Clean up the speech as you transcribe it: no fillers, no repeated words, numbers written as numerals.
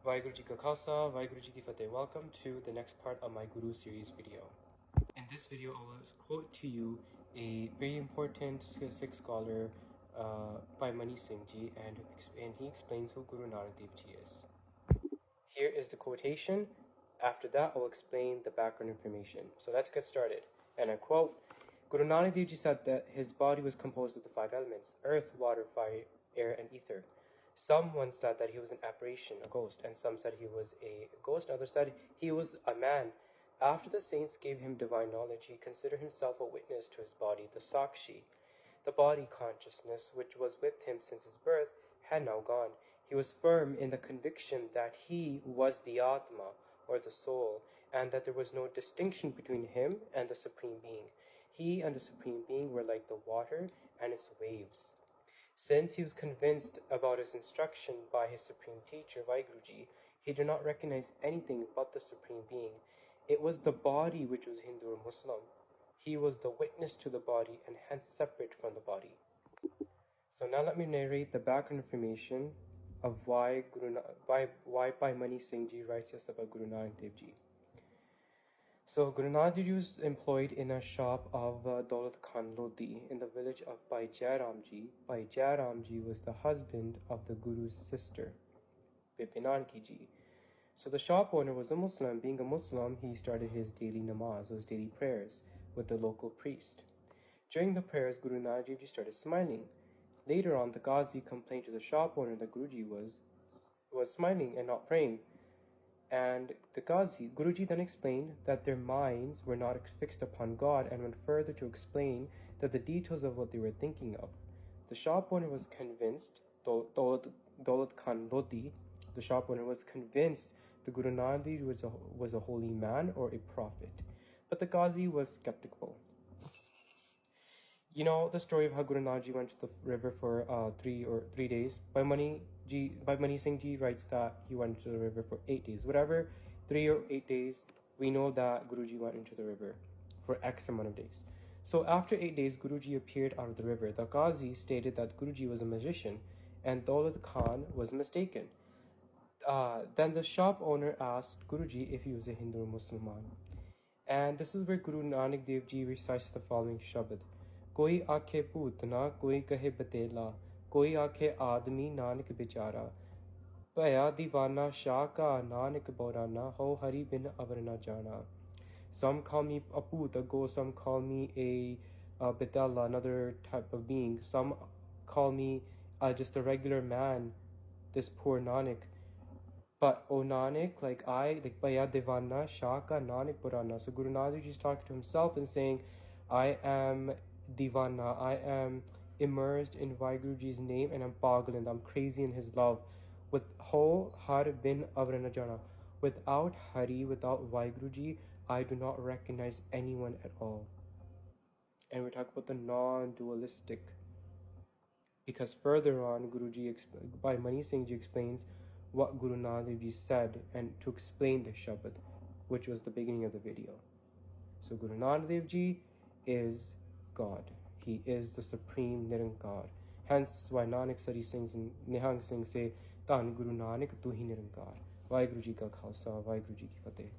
Vaheguru Ji Ka Khalsa, Vaheguru Ji Ki Fateh. Welcome to the next part of my Guru series video. In this video, I will quote to you a very important Sikh scholar by Mani Singh Ji, and he explains who Guru Nanak Dev Ji is. Here is the quotation. After that, I will explain the background information. So let's get started. And I quote, Guru Nanak Dev Ji said that his body was composed of the 5 elements: earth, water, fire, air, and ether. Some once said that he was an apparition, a ghost, and some said he was a ghost, and others said he was a man. After the saints gave him divine knowledge, he considered himself a witness to his body, the Sakshi. The body consciousness, which was with him since his birth, had now gone. He was firm in the conviction that he was the Atma, or the soul, and that there was no distinction between him and the Supreme Being. He and the Supreme Being were like the water and its waves. Since he was convinced about his instruction by his Supreme Teacher, Vaheguru, he did not recognize anything but the Supreme Being. It was the body which was Hindu or Muslim. He was the witness to the body and hence separate from the body. So now let me narrate the background information of why Bhai Mani Singh Ji writes this about Guru Nanak Dev Ji. So Guru Nanak Dev Ji was employed in a shop of Daulat Khan Lodi in the village of Bhai Jairam Ji. Bhai Jairam Ji was the husband of the Guru's sister, Bibi Nanki Ji. So the shop owner was a Muslim. Being a Muslim, he started his daily namaz, his daily prayers, with the local priest. During the prayers, Guru Nanak Dev Ji started smiling. Later on, the Ghazi complained to the shop owner that Guruji was smiling and not praying. And the Guruji then explained that their minds were not fixed upon God, and went further to explain that the details of what they were thinking of. The shop owner was convinced, Daulat Khan Lodi, the shop owner was convinced the Guru Nanak Dev Ji was a holy man or a prophet. But the Ghazi was skeptical. You know the story of how Guru Nanak Ji went to the river for 3 days. Bhai Mani Singh Ji writes that he went to the river for 8 days. Whatever, 3 or 8 days, we know that Guruji went into the river for X amount of days. So after 8 days, Guruji appeared out of the river. The Ghazi stated that Guruji was a magician, and Daulat Khan was mistaken. Then the shop owner asked Guruji if he was a Hindu or Muslim. And this is where Guru Nanak Dev Ji recites the following shabad. कोई आखे भूतना कोई कहे बतेला कोई आखे आदमी नानक बेचारा भया दीवाना शाह का नानक बोराना हो हरि बिन अवर न जाना. Some call me a Bhoot, a ghost. Some call me a Betala, another type of being. Some call me just a regular man, this poor Nanak. But O Nanak, like Bhaya Devana Shah ka Nanak Purana. So Guru Nanak is talking to himself and saying, I am Divana, I am immersed in Vaheguruji's name, and I'm pagal, I'm crazy in his love. With Ho Har Bin Avranajana, without Hari, without Vaheguruji, I do not recognize anyone at all. And we're talking about the non-dualistic. Because further on, Bhai Mani Singh Ji explains what Guru Nanak Dev Ji said, and to explain the Shabad, which was the beginning of the video. So Guru Nanak Dev Ji is God. He is the Supreme Nirankar. Hence why Nanak Sari sings and Nihang Singh say, Tan Guru Nanak Tu Hi Nirankar. Vaheguru Ji Ka Khalsa, Vaheguru Ji Ki Fateh.